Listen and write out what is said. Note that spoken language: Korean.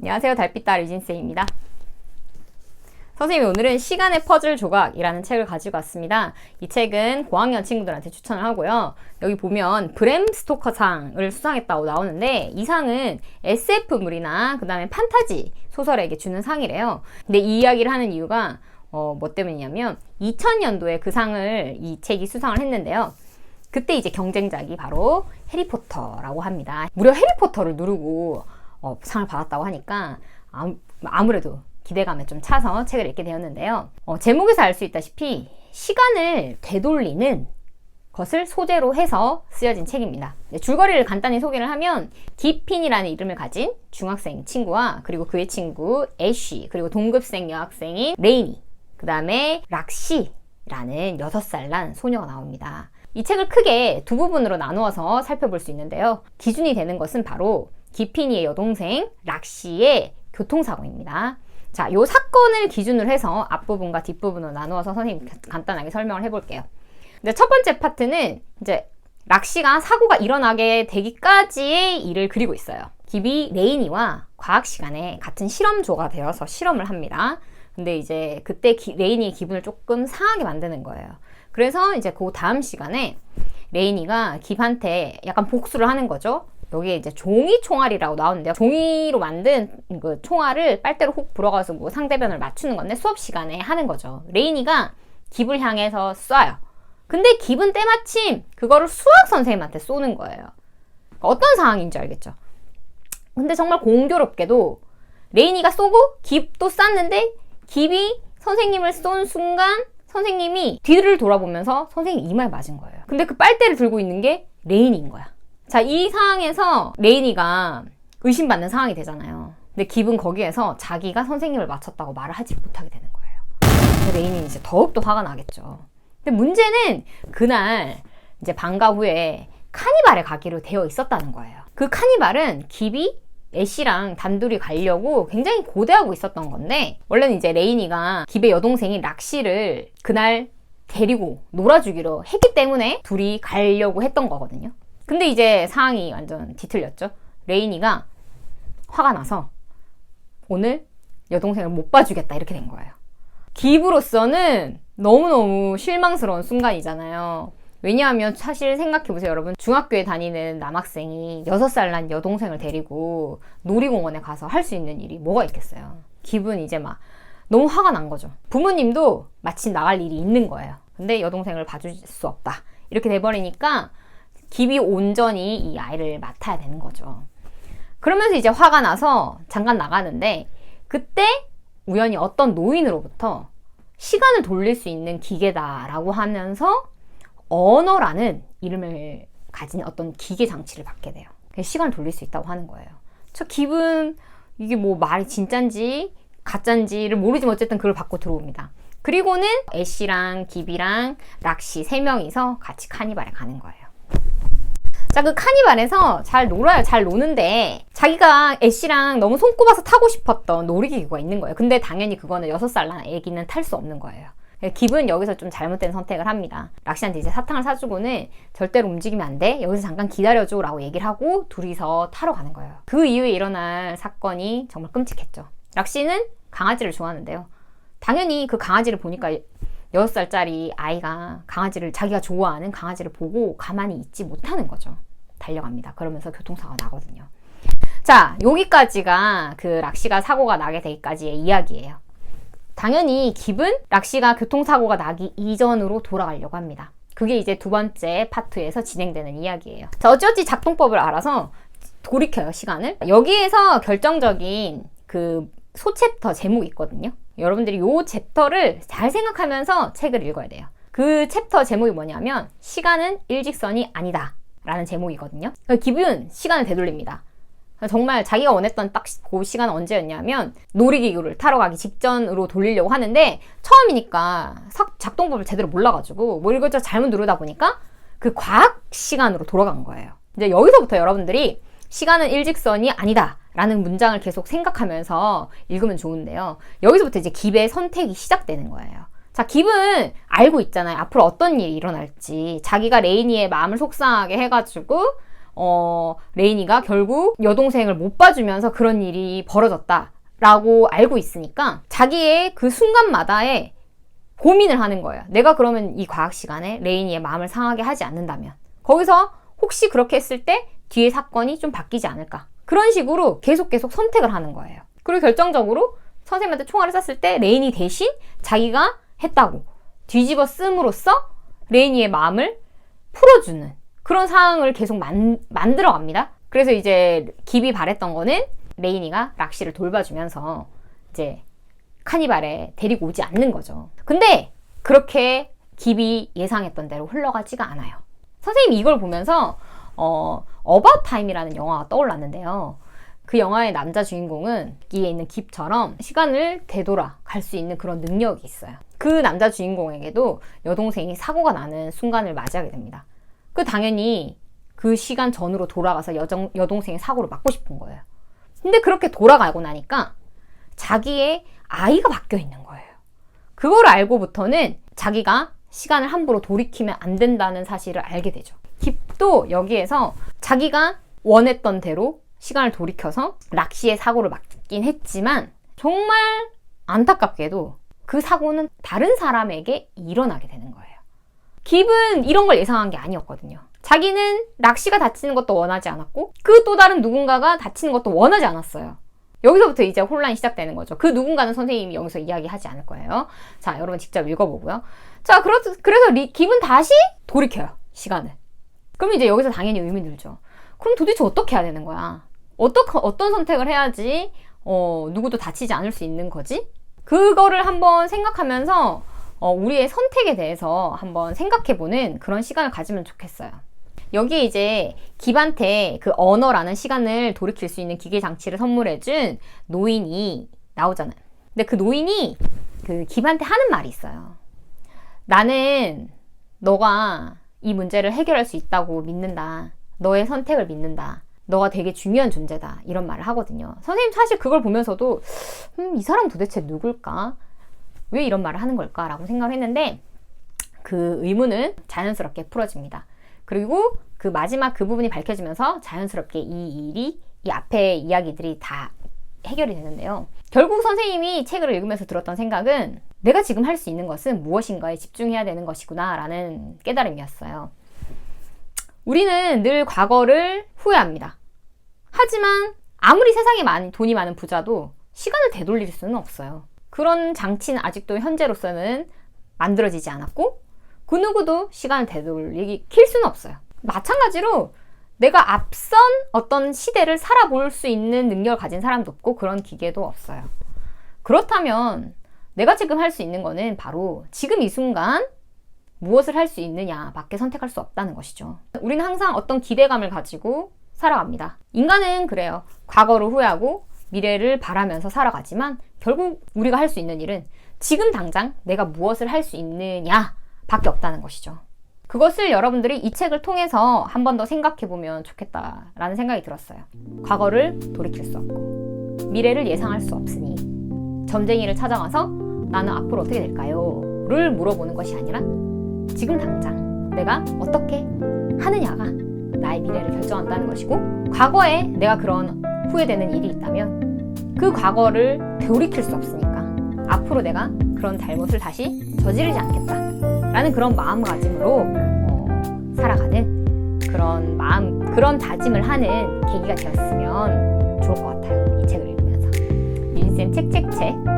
안녕하세요. 달빛딸 유진쌤입니다. 선생님이 오늘은 시간의 퍼즐 조각이라는 책을 가지고 왔습니다. 이 책은 고학년 친구들한테 추천을 하고요. 여기 보면 브램 스토커 상을 수상했다고 나오는데 이 상은 SF물이나 그 다음에 판타지 소설에게 주는 상이래요. 근데 이 이야기를 하는 이유가 뭐 때문이냐면 2000년도에 그 상을 이 책이 수상을 했는데요. 그때 이제 경쟁작이 바로 해리포터라고 합니다. 무려 해리포터를 누르고 상을 받았다고 하니까 아무래도 기대감에 좀 차서 책을 읽게 되었는데요. 제목에서 알 수 있다시피 시간을 되돌리는 것을 소재로 해서 쓰여진 책입니다. 줄거리를 간단히 소개를 하면 기핀이라는 이름을 가진 중학생 친구와 그리고 그의 친구 애쉬, 그리고 동급생 여학생인 레이니, 그 다음에 락시라는 6살 난 소녀가 나옵니다. 이 책을 크게 두 부분으로 나누어서 살펴볼 수 있는데요. 기준이 되는 것은 바로 기핀이의 여동생 락시의 교통사고입니다. 자, 이 사건을 기준으로 해서 앞부분과 뒷부분으로 나누어서 선생님 간단하게 설명을 해볼게요. 근데 첫 번째 파트는 이제 락시가 사고가 일어나게 되기까지의 일을 그리고 있어요. 기비 레이니와 과학 시간에 같은 실험조가 되어서 실험을 합니다. 근데 이제 그때 레이니의 기분을 조금 상하게 만드는 거예요. 그래서 이제 그 다음 시간에 레이니가 깁한테 약간 복수를 하는 거죠. 여기에 이제 종이 총알이라고 나오는데요. 종이로 만든 그 총알을 빨대로 훅 불어가서 뭐 상대편을 맞추는 건데 수업 시간에 하는 거죠. 레이니가 깁을 향해서 쏴요. 근데 깁은 때마침 그거를 수학 선생님한테 쏘는 거예요. 어떤 상황인지 알겠죠? 근데 정말 공교롭게도 레이니가 쏘고 깁도 쐈는데 깁이 선생님을 쏜 순간 선생님이 뒤를 돌아보면서 선생님 이마에 맞은 거예요. 근데 그 빨대를 들고 있는 게 레이니인 거야. 자, 이 상황에서 레이니가 의심받는 상황이 되잖아요. 근데 깁은 거기에서 자기가 선생님을 맞췄다고 말을 하지 못하게 되는 거예요. 레이니는 이제 더욱더 화가 나겠죠. 근데 문제는 그날 이제 방과 후에 카니발에 가기로 되어 있었다는 거예요. 그 카니발은 깁이 애쉬랑 단둘이 가려고 굉장히 고대하고 있었던 건데, 원래는 이제 레이니가 깁의 여동생인 락시를 그날 데리고 놀아주기로 했기 때문에 둘이 가려고 했던 거거든요. 근데 이제 상황이 완전 뒤틀렸죠. 레이니가 화가 나서 오늘 여동생을 못 봐주겠다 이렇게 된 거예요. 깁으로서는 너무너무 실망스러운 순간이잖아요. 왜냐하면 사실 생각해보세요, 여러분. 중학교에 다니는 남학생이 6살 난 여동생을 데리고 놀이공원에 가서 할 수 있는 일이 뭐가 있겠어요. 깁은 이제 막 너무 화가 난 거죠. 부모님도 마침 나갈 일이 있는 거예요. 근데 여동생을 봐줄 수 없다 이렇게 돼버리니까 깁이 온전히 이 아이를 맡아야 되는 거죠. 그러면서 이제 화가 나서 잠깐 나가는데, 그때 우연히 어떤 노인으로부터 시간을 돌릴 수 있는 기계다라고 하면서 언어라는 이름을 가진 어떤 기계 장치를 받게 돼요. 시간을 돌릴 수 있다고 하는 거예요. 저 깁은 이게 뭐 말이 진짠지 가짠지를 모르지만 어쨌든 그걸 받고 들어옵니다. 그리고는 애쉬랑 깁이랑 락시 3명이서 같이 카니발에 가는 거예요. 자, 그 카니발에서 잘 놀아요. 잘 노는데 자기가 애쉬랑 너무 손꼽아서 타고 싶었던 놀이기구가 있는 거예요. 근데 당연히 그거는 6살 난 애기는 탈 수 없는 거예요. 깁은 여기서 좀 잘못된 선택을 합니다. 락시한테 이제 사탕을 사주고는 절대로 움직이면 안 돼, 여기서 잠깐 기다려줘 라고 얘기를 하고 둘이서 타러 가는 거예요. 그 이후에 일어날 사건이 정말 끔찍했죠. 락시는 강아지를 좋아하는데요. 당연히 그 강아지를 보니까 6살짜리 아이가 강아지를, 자기가 좋아하는 강아지를 보고 가만히 있지 못하는 거죠. 달려갑니다. 그러면서 교통사고가 나거든요. 자, 여기까지가 그 락시가 사고가 나게 되기까지의 이야기예요. 당연히 깁은 락시가 교통사고가 나기 이전으로 돌아가려고 합니다. 그게 이제 두 번째 파트에서 진행되는 이야기예요. 자, 어찌어찌 작동법을 알아서 돌이켜요, 시간을. 여기에서 결정적인 그 소챕터 제목이 있거든요. 여러분들이 이 챕터를 잘 생각하면서 책을 읽어야 돼요. 그 챕터 제목이 뭐냐면 시간은 일직선이 아니다 라는 제목이거든요. 깁은 시간을 되돌립니다. 정말 자기가 원했던 딱 그 시간은 언제였냐면 놀이기구를 타러 가기 직전으로 돌리려고 하는데, 처음이니까 작동법을 제대로 몰라가지고 뭐 이것저것 잘못 누르다 보니까 그 과학 시간으로 돌아간 거예요. 이제 여기서부터 여러분들이 시간은 일직선이 아니다 라는 문장을 계속 생각하면서 읽으면 좋은데요. 여기서부터 이제 깁의 선택이 시작되는 거예요. 자, 깁은 알고 있잖아요. 앞으로 어떤 일이 일어날지. 자기가 레이니의 마음을 속상하게 해가지고 레이니가 결국 여동생을 못 봐주면서 그런 일이 벌어졌다라고 알고 있으니까 자기의 그 순간마다의 고민을 하는 거예요. 내가 그러면 이 과학 시간에 레이니의 마음을 상하게 하지 않는다면 거기서 혹시 그렇게 했을 때 뒤에 사건이 좀 바뀌지 않을까? 그런 식으로 계속 선택을 하는 거예요. 그리고 결정적으로 선생님한테 총알을 쐈을 때 레이니 대신 자기가 했다고 뒤집어 씀으로써 레이니의 마음을 풀어주는 그런 상황을 계속 만들어 갑니다. 그래서 이제 깁이 바랬던 거는 레이니가 락시를 돌봐주면서 이제 카니발에 데리고 오지 않는 거죠. 근데 그렇게 깁이 예상했던 대로 흘러가지가 않아요. 선생님이 이걸 보면서 About Time이라는 영화가 떠올랐는데요. 그 영화의 남자 주인공은 여기에 있는 깁처럼 시간을 되돌아 갈 수 있는 그런 능력이 있어요. 그 남자 주인공에게도 여동생이 사고가 나는 순간을 맞이하게 됩니다. 당연히 그 시간 전으로 돌아가서 여동생의 사고를 막고 싶은 거예요. 근데 그렇게 돌아가고 나니까 자기의 아이가 바뀌어 있는 거예요. 그걸 알고부터는 자기가 시간을 함부로 돌이키면 안 된다는 사실을 알게 되죠. 깁도 여기에서 자기가 원했던 대로 시간을 돌이켜서 락시의 사고를 막긴 했지만 정말 안타깝게도 그 사고는 다른 사람에게 일어나게 되는 거예요. 깁은 이런 걸 예상한 게 아니었거든요. 자기는 락시가 다치는 것도 원하지 않았고 그 또 다른 누군가가 다치는 것도 원하지 않았어요. 여기서부터 이제 혼란이 시작되는 거죠. 그 누군가는 선생님이 여기서 이야기하지 않을 거예요. 자, 여러분 직접 읽어보고요. 자, 그래서 깁은 다시 돌이켜요, 시간을. 그럼 이제 여기서 당연히 의문이 들죠. 그럼 도대체 어떻게 해야 되는 거야? 어떤 선택을 해야지 누구도 다치지 않을 수 있는 거지? 그거를 한번 생각하면서 우리의 선택에 대해서 한번 생각해보는 그런 시간을 가지면 좋겠어요. 여기에 이제 깁한테 그 언어라는 시간을 돌이킬 수 있는 기계 장치를 선물해준 노인이 나오잖아요. 근데 그 노인이 그 깁한테 하는 말이 있어요. 나는 너가 이 문제를 해결할 수 있다고 믿는다. 너의 선택을 믿는다. 너가 되게 중요한 존재다. 이런 말을 하거든요. 선생님 사실 그걸 보면서도 이 사람 도대체 누굴까? 왜 이런 말을 하는 걸까? 라고 생각을 했는데 그 의문은 자연스럽게 풀어집니다. 그리고 그 마지막 그 부분이 밝혀지면서 자연스럽게 이 앞에 이야기들이 다 해결이 되는데요. 결국 선생님이 책을 읽으면서 들었던 생각은 내가 지금 할 수 있는 것은 무엇인가에 집중해야 되는 것이구나 라는 깨달음이었어요. 우리는 늘 과거를 후회합니다. 하지만 아무리 세상에 돈이 많은 부자도 시간을 되돌릴 수는 없어요. 그런 장치는 아직도 현재로서는 만들어지지 않았고 그 누구도 시간을 되돌릴 수는 없어요. 마찬가지로 내가 앞선 어떤 시대를 살아볼 수 있는 능력을 가진 사람도 없고 그런 기계도 없어요. 그렇다면 내가 지금 할 수 있는 거는 바로 지금 이 순간 무엇을 할 수 있느냐 밖에 선택할 수 없다는 것이죠. 우리는 항상 어떤 기대감을 가지고 살아갑니다. 인간은 그래요. 과거를 후회하고 미래를 바라면서 살아가지만 결국 우리가 할 수 있는 일은 지금 당장 내가 무엇을 할 수 있느냐 밖에 없다는 것이죠. 그것을 여러분들이 이 책을 통해서 한 번 더 생각해보면 좋겠다라는 생각이 들었어요. 과거를 돌이킬 수 없고 미래를 예상할 수 없으니 점쟁이를 찾아가서 나는 앞으로 어떻게 될까요? 를 물어보는 것이 아니라 지금 당장 내가 어떻게 하느냐가 나의 미래를 결정한다는 것이고 과거에 내가 그런 후회되는 일이 있다면 그 과거를 되돌이킬 수 없으니까 앞으로 내가 그런 잘못을 다시 저지르지 않겠다라는 그런 마음가짐으로 살아가는 그런 다짐을 하는 계기가 되었으면 좋을 것 같아요. 이 책을 읽으면서. 윤쌤 책책책